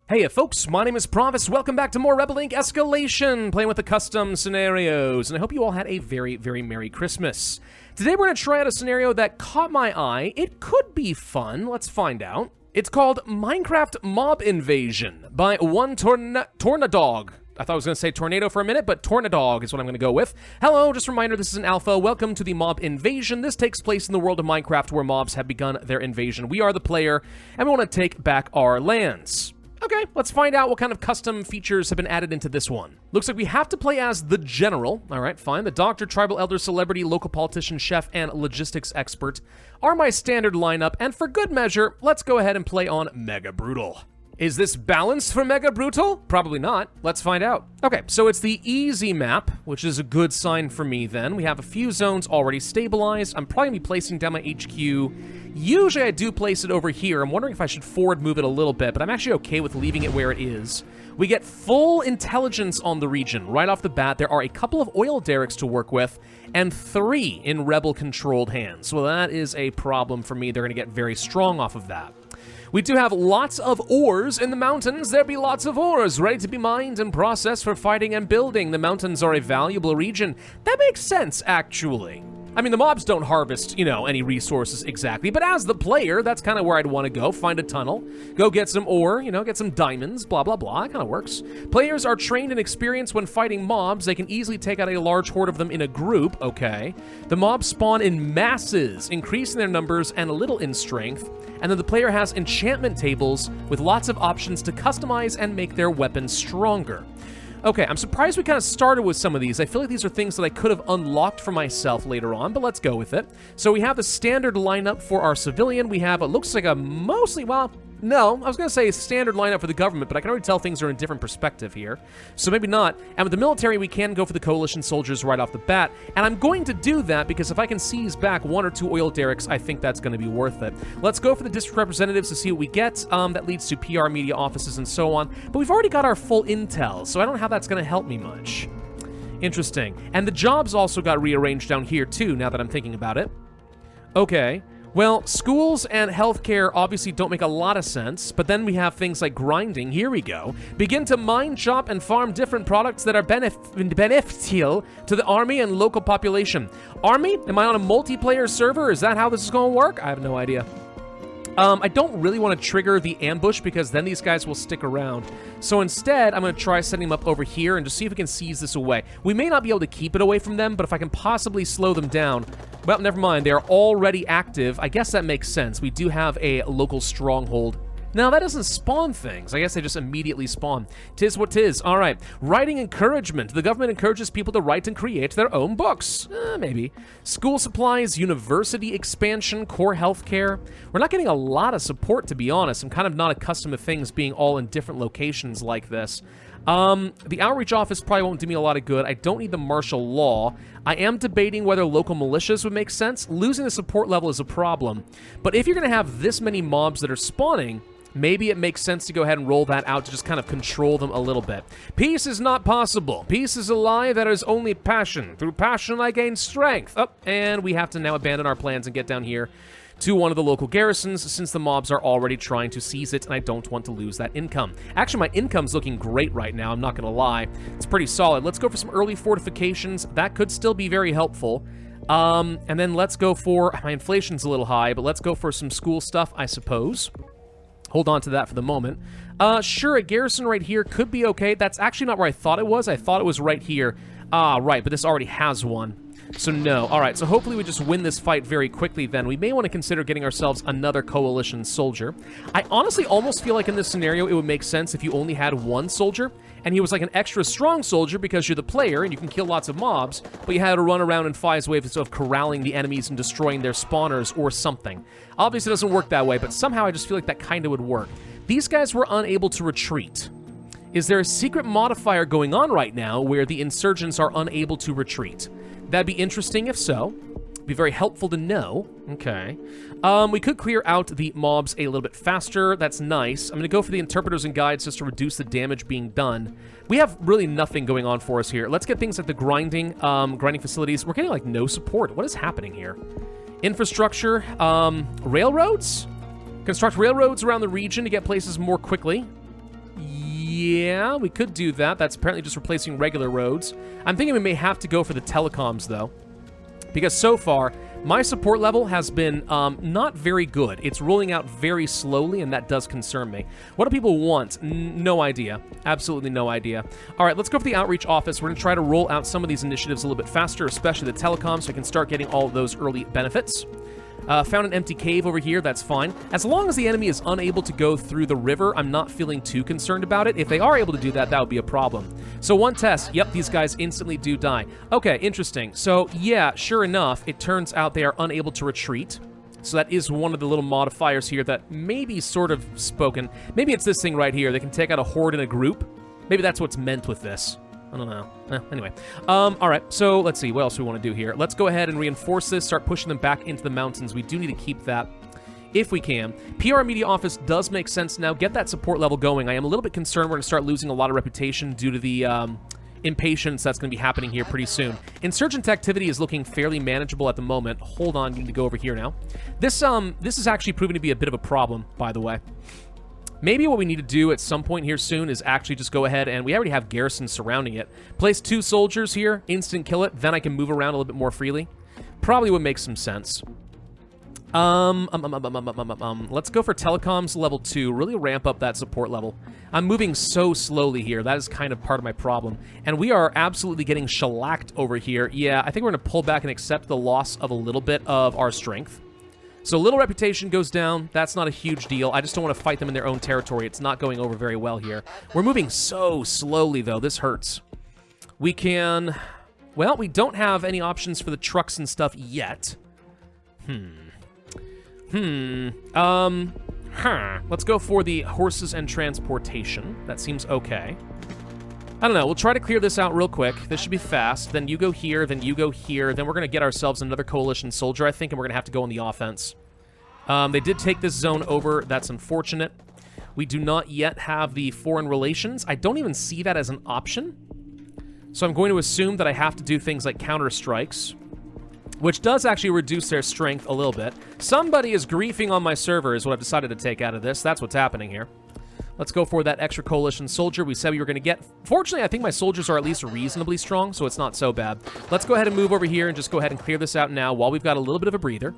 Hey folks, my name is Pravus. Welcome back to more Rebel Inc. Escalation, playing with the custom scenarios, and I hope you all had a very, very Merry Christmas. Today we're going to try out a scenario that caught my eye. It could be fun. Let's find out. It's called Minecraft Mob Invasion by one Tornadog. I thought I was going to say tornado for a minute, but Tornadog is what I'm going to go with. Hello, just a reminder, this is an alpha. Welcome to the Mob Invasion. This takes place in the world of Minecraft where mobs have begun their invasion. We are the player, and we want to take back our lands. Okay, let's find out what kind of custom features have been added into this one. Looks like we have to play as the General. All right, fine. The Doctor, Tribal Elder, Celebrity, Local Politician, Chef, and Logistics Expert are my standard lineup, and for good measure, let's go ahead and play on Mega Brutal. Is this balanced for Mega Brutal? Probably not. Let's find out. Okay, so it's the easy map, which is a good sign for me then. We have a few zones already stabilized. I'm probably going to be placing down my HQ. Usually I do place it over here. I'm wondering if I should forward move it a little bit, but I'm actually okay with leaving it where it is. We get full intelligence on the region right off the bat. There are a couple of oil derricks to work with, and 3 in rebel-controlled hands. So that is a problem for me. They're going to get very strong off of that. We do have lots of ores in the mountains. There be lots of ores ready to be mined and processed for fighting and building. The mountains are a valuable region. That makes sense, actually. I mean, the mobs don't harvest, any resources exactly, but as the player, that's kind of where I'd want to go. Find a tunnel, go get some ore, get some diamonds, blah, blah, blah. That kind of works. Players are trained and experienced when fighting mobs. They can easily take out a large horde of them in a group, okay. The mobs spawn in masses, increasing their numbers and a little in strength. And then the player has enchantment tables with lots of options to customize and make their weapons stronger. Okay, I'm surprised we kind of started with some of these. I feel like these are things that I could have unlocked for myself later on, but let's go with it. So we have the standard lineup for our civilian. We have, it looks like a mostly, well, no, I was going to say standard lineup for the government, but I can already tell things are in a different perspective here. So maybe not. And with the military, we can go for the coalition soldiers right off the bat. And I'm going to do that because if I can seize back 1 or 2 oil derricks, I think that's going to be worth it. Let's go for the district representatives to see what we get. That leads to PR media offices and so on. But we've already got our full intel, so I don't know how that's going to help me much. Interesting. And the jobs also got rearranged down here too, now that I'm thinking about it. Okay. Well, schools and healthcare obviously don't make a lot of sense, but then we have things like grinding. Here we go. Begin to mine, chop, and farm different products that are beneficial to the army and local population. Army? Am I on a multiplayer server? Is that how this is going to work? I have no idea. I don't really want to trigger the ambush because then these guys will stick around. So instead, I'm going to try setting them up over here and just see if we can seize this away. We may not be able to keep it away from them, but if I can possibly slow them down... Well, never mind. They are already active. I guess that makes sense. We do have a local stronghold. Now, that doesn't spawn things. I guess they just immediately spawn. Tis what tis. All right. Writing encouragement. The government encourages people to write and create their own books. Maybe. School supplies, university expansion, core healthcare. We're not getting a lot of support, to be honest. I'm kind of not accustomed to things being all in different locations like this. The outreach office probably won't do me a lot of good. I don't need the martial law. I am debating whether local militias would make sense. Losing the support level is a problem. But if you're going to have this many mobs that are spawning, maybe it makes sense to go ahead and roll that out to just kind of control them a little bit. Peace is not possible. Peace is a lie. There is only passion. Through passion, I gain strength. Oh, and we have to now abandon our plans and get down here to one of the local garrisons since the mobs are already trying to seize it, and I don't want to lose that income. Actually, my income's looking great right now, I'm not going to lie. It's pretty solid. Let's go for some early fortifications. That could still be very helpful. And then let's go for... My inflation's a little high, but let's go for some school stuff, I suppose. Hold on to that for the moment. Sure, a garrison right here could be okay. That's actually not where I thought it was. I thought it was right here. Right, but this already has one. So no. All right, so hopefully we just win this fight very quickly then. We may want to consider getting ourselves another coalition soldier. I honestly almost feel like in this scenario it would make sense if you only had 1 soldier, and he was like an extra strong soldier because you're the player and you can kill lots of mobs, but you had to run around in 5 waves of corralling the enemies and destroying their spawners or something. Obviously it doesn't work that way, but somehow I just feel like that kind of would work. These guys were unable to retreat. Is there a secret modifier going on right now where the insurgents are unable to retreat? That'd be interesting if so. Be very helpful to know. Okay. We could clear out the mobs a little bit faster. That's nice. I'm going to go for the interpreters and guides just to reduce the damage being done. We have really nothing going on for us here. Let's get things like the grinding facilities. We're getting like no support. What is happening here? Infrastructure, railroads? Construct railroads around the region to get places more quickly. Yeah, we could do that. That's apparently just replacing regular roads. I'm thinking we may have to go for the telecoms, though. Because so far, my support level has been not very good. It's rolling out very slowly, and that does concern me. What do people want? No idea. Absolutely no idea. All right, let's go for the outreach office. We're going to try to roll out some of these initiatives a little bit faster, especially the telecom, so I can start getting all of those early benefits. Found an empty cave over here. That's fine. As long as the enemy is unable to go through the river, I'm not feeling too concerned about it. If they are able to do that, that would be a problem. So one test. Yep, these guys instantly do die. Okay, interesting. So yeah, sure enough, it turns out they are unable to retreat. So that is one of the little modifiers here that may be sort of spoken. Maybe it's this thing right here. They can take out a horde in a group. Maybe that's what's meant with this. I don't know. Anyway. All right, so let's see. What else we want to do here? Let's go ahead and reinforce this, start pushing them back into the mountains. We do need to keep that if we can. PR Media Office does make sense now. Get that support level going. I am a little bit concerned we're going to start losing a lot of reputation due to the impatience that's going to be happening here pretty soon. Insurgent activity is looking fairly manageable at the moment. Hold on, you need to go over here now. This is actually proving to be a bit of a problem, by the way. Maybe what we need to do at some point here soon is actually just go ahead, and we already have garrisons surrounding it. Place 2 soldiers here, instant kill it, then I can move around a little bit more freely. Probably would make some sense. Let's go for telecoms level 2, really ramp up that support level. I'm moving so slowly here, that is kind of part of my problem. And we are absolutely getting shellacked over here. Yeah, I think we're going to pull back and accept the loss of a little bit of our strength. So a little reputation goes down. That's not a huge deal. I just don't want to fight them in their own territory. It's not going over very well here. We're moving so slowly, though. This hurts. We can... Well, we don't have any options for the trucks and stuff yet. Let's go for the horses and transportation. That seems okay. I don't know. We'll try to clear this out real quick. This should be fast. Then you go here, then you go here. Then we're going to get ourselves another coalition soldier, I think, and we're going to have to go on the offense. They did take this zone over. That's unfortunate. We do not yet have the foreign relations. I don't even see that as an option. So I'm going to assume that I have to do things like counter-strikes, which does actually reduce their strength a little bit. Somebody is griefing on my server is what I've decided to take out of this. That's what's happening here. Let's go for that extra coalition soldier we said we were going to get. Fortunately, I think my soldiers are at least reasonably strong, so it's not so bad. Let's go ahead and move over here and just go ahead and clear this out now while we've got a little bit of a breather.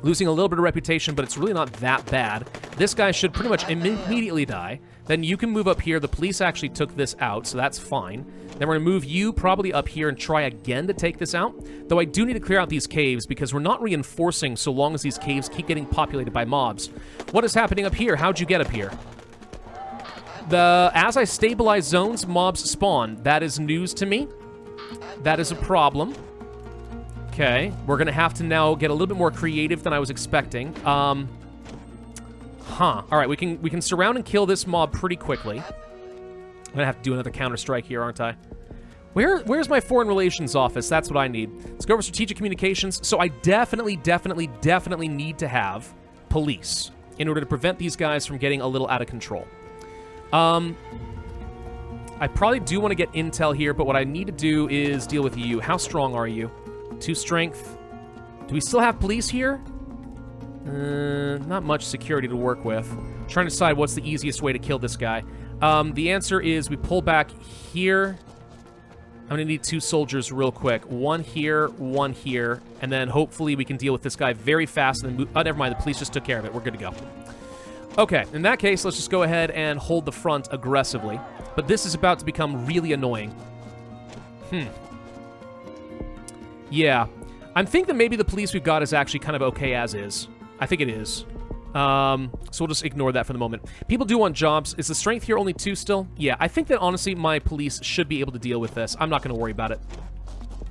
Losing a little bit of reputation, but it's really not that bad. This guy should pretty much immediately die. Then you can move up here. The police actually took this out, so that's fine. Then we're going to move you probably up here and try again to take this out. Though I do need to clear out these caves because we're not reinforcing so long as these caves keep getting populated by mobs. What is happening up here? How'd you get up here? As I stabilize zones, mobs spawn. That is news to me. That is a problem. Okay, we're going to have to now get a little bit more creative than I was expecting. All right, we can surround and kill this mob pretty quickly. I'm going to have to do another counter-strike here, aren't I? Where's my foreign relations office? That's what I need. Let's go over strategic communications. So I definitely need to have police in order to prevent these guys from getting a little out of control. I probably do want to get intel here, but what I need to do is deal with you. How strong are you? 2 strength. Do we still have police here? Not much security to work with. I'm trying to decide what's the easiest way to kill this guy. The answer is we pull back here. I'm going to need 2 soldiers real quick. 1 here, 1 here, and then hopefully we can deal with this guy very fast. And then move. Oh, never mind. The police just took care of it. We're good to go. Okay, in that case, let's just go ahead and hold the front aggressively. But this is about to become really annoying. Yeah. I'm thinking that maybe the police we've got is actually kind of okay as is. I think it is. So we'll just ignore that for the moment. People do want jobs. Is the strength here only 2 still? Yeah, I think that honestly my police should be able to deal with this. I'm not going to worry about it.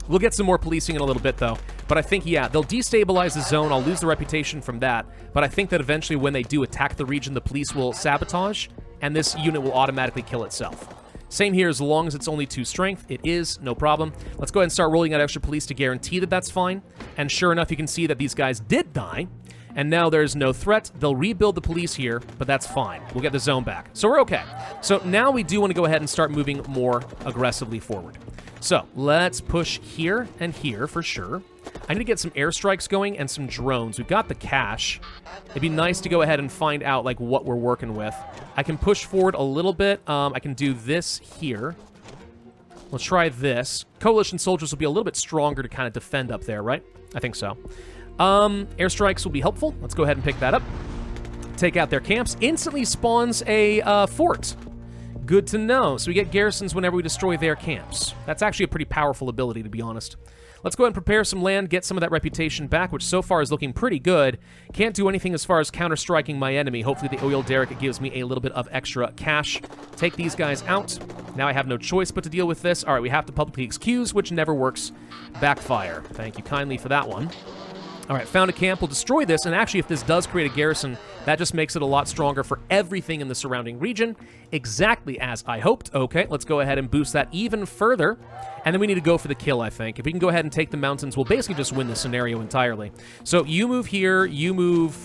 We'll get some more policing in a little bit, though. But I think, yeah, they'll destabilize the zone. I'll lose the reputation from that. But I think that eventually when they do attack the region, the police will sabotage, and this unit will automatically kill itself. Same here, as long as it's only 2 strength. It is, no problem. Let's go ahead and start rolling out extra police to guarantee that that's fine. And sure enough, you can see that these guys did die. And now there's no threat. They'll rebuild the police here, but that's fine. We'll get the zone back. So we're okay. So now we do want to go ahead and start moving more aggressively forward. So let's push here and here for sure. I need to get some airstrikes going and some drones. We've got the cash. It'd be nice to go ahead and find out like what we're working with. I can push forward a little bit. I can do this here. Let's try this. Coalition soldiers will be a little bit stronger to kind of defend up there, right? I think so. Airstrikes will be helpful. Let's go ahead and pick that up. Take out their camps. Instantly spawns a fort. Good to know. So we get garrisons whenever we destroy their camps. That's actually a pretty powerful ability, to be honest. Let's go ahead and prepare some land, get some of that reputation back, which so far is looking pretty good. Can't do anything as far as counter-striking my enemy. Hopefully the oil derrick gives me a little bit of extra cash. Take these guys out. Now I have no choice but to deal with this. All right, we have to publicly excuse, which never works. Backfire. Thank you kindly for that one. All right, found a camp. We'll destroy this, and actually, if this does create a garrison, that just makes it a lot stronger for everything in the surrounding region, exactly as I hoped. Okay, let's go ahead and boost that even further, and then we need to go for the kill, I think. If we can go ahead and take the mountains, we'll basically just win this scenario entirely. So you move here, you move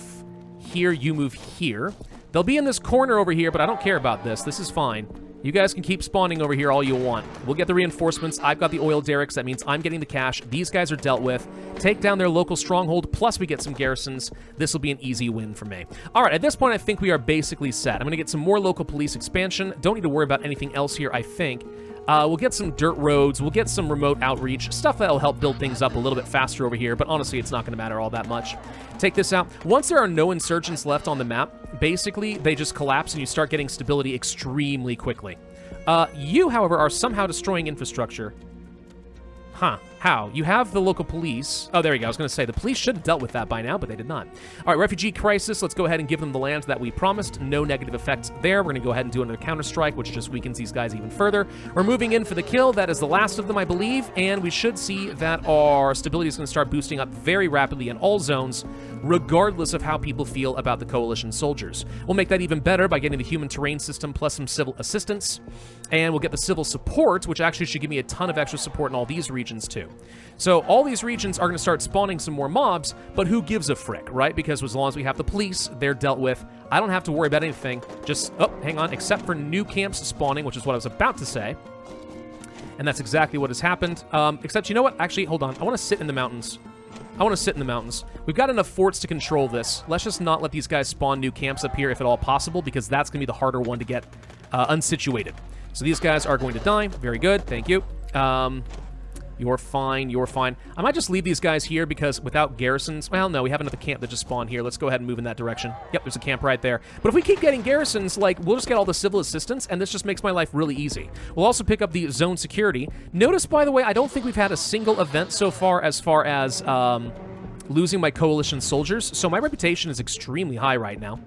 here, you move here. They'll be in this corner over here, but I don't care about this. This is fine. You guys can keep spawning over here all you want. We'll get the reinforcements. I've got the oil derricks. That means I'm getting the cash. These guys are dealt with. Take down their local stronghold, plus we get some garrisons. This will be an easy win for me. All right, at this point, I think we are basically set. I'm going to get some more local police expansion. Don't need to worry about anything else here, I think. We'll get some dirt roads. We'll get some remote outreach, stuff that'll help build things up a little bit faster over here, but honestly, it's not going to matter all that much. Take this out. Once there are no insurgents left on the map, basically, they just collapse and you start getting stability extremely quickly. You, however, are somehow destroying infrastructure. Huh. How? You have the local police. Oh, there you go. I was going to say, the police should have dealt with that by now, but they did not. All right, refugee crisis. Let's go ahead and give them the land that we promised. No negative effects there. We're going to go ahead and do another counter-strike, which just weakens these guys even further. We're moving in for the kill. That is the last of them, I believe, and we should see that our stability is going to start boosting up very rapidly in all zones, regardless of how people feel about the coalition soldiers. We'll make that even better by getting the human terrain system plus some civil assistance, and we'll get the civil support, which actually should give me a ton of extra support in all these regions too. So all these regions are going to start spawning some more mobs, but who gives a frick, right? Because as long as we have the police, they're dealt with. I don't have to worry about anything. Just, oh, hang on, except for new camps spawning, which is what I was about to say. And that's exactly what has happened. Except, you know what? Actually, hold on. I want to sit in the mountains. I want to sit in the mountains. We've got enough forts to control this. Let's just not let these guys spawn new camps up here if at all possible, because that's going to be the harder one to get unsituated. So these guys are going to die. Very good. Thank you. You're fine, you're fine. I might just leave these guys here because without garrisons... Well, no, we have another camp that just spawned here. Let's go ahead and move in that direction. Yep, there's a camp right there. But if we keep getting garrisons, like, we'll just get all the civil assistance, and this just makes my life really easy. We'll also pick up the zone security. Notice, by the way, I don't think we've had a single event so far as losing my coalition soldiers, so my reputation is extremely high right now.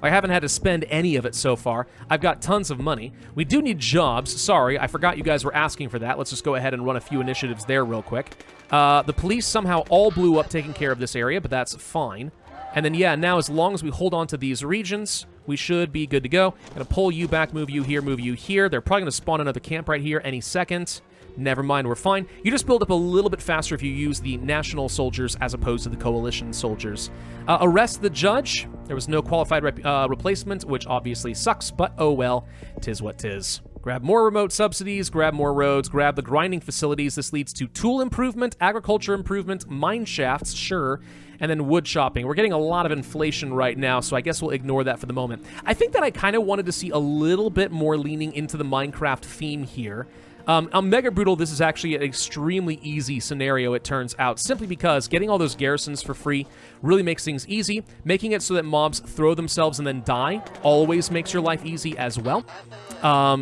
I haven't had to spend any of it so far. I've got tons of money. We do need jobs. Sorry, I forgot you guys were asking for that. Let's just go ahead and run a few initiatives there real quick. The police somehow all blew up taking care of this area, but that's fine. And then, yeah, now as long as we hold on to these regions, we should be good to go. Gonna pull you back, move you here, move you here. They're probably gonna spawn another camp right here any second. Never mind, we're fine. You just build up a little bit faster if you use the national soldiers as opposed to the coalition soldiers. Arrest the judge. There was no qualified replacement, which obviously sucks, but oh well, tis what tis. Grab more remote subsidies, grab more roads, grab the grinding facilities. This leads to tool improvement, agriculture improvement, mine shafts, sure, and then wood shopping. We're getting a lot of inflation right now, so I guess we'll ignore that for the moment. I think that I kind of wanted to see a little bit more leaning into the Minecraft theme here. On Mega Brutal, this is actually an extremely easy scenario, it turns out, simply because getting all those garrisons for free really makes things easy. Making it so that mobs throw themselves and then die always makes your life easy as well.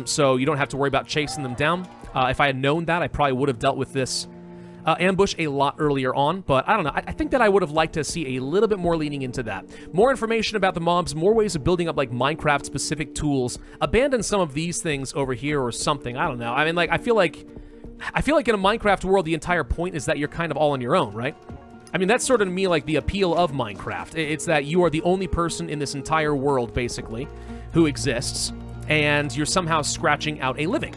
So you don't have to worry about chasing them down. If I had known that, I probably would have dealt with this ambush a lot earlier on, but I don't know. I think that I would have liked to see a little bit more leaning into that. More information about the mobs, more ways of building up like Minecraft-specific tools. Abandon some of these things over here or something. I don't know. I mean, like, I feel like in a Minecraft world, the entire point is that you're kind of all on your own, right? I mean, that's sort of to me like the appeal of Minecraft. It's that you are the only person in this entire world, basically, who exists, and you're somehow scratching out a living.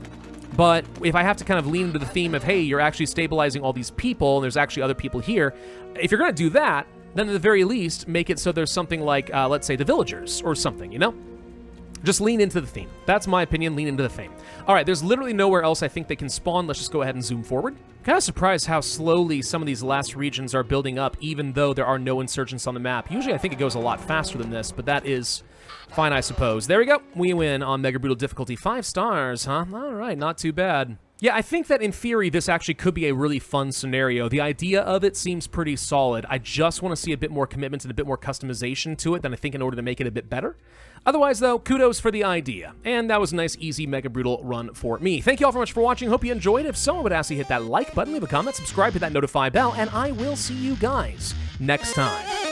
But if I have to kind of lean into the theme of, hey, you're actually stabilizing all these people, and there's actually other people here, if you're going to do that, then at the very least, make it so there's something like, let's say, the villagers or something, you know? Just lean into the theme. That's my opinion, lean into the theme. All right, there's literally nowhere else I think they can spawn. Let's just go ahead and zoom forward. Kind of surprised how slowly some of these last regions are building up, even though there are no insurgents on the map. Usually I think it goes a lot faster than this, but that is fine, I suppose. There we go. We win on Mega Brutal difficulty. 5 stars, huh? All right, not too bad. Yeah, I think that in theory, this actually could be a really fun scenario. The idea of it seems pretty solid. I just want to see a bit more commitment and a bit more customization to it than I think in order to make it a bit better. Otherwise, though, kudos for the idea. And that was a nice, easy Mega Brutal run for me. Thank you all very much for watching. Hope you enjoyed. If so, I would ask you to hit that like button, leave a comment, subscribe, hit that notify bell, and I will see you guys next time.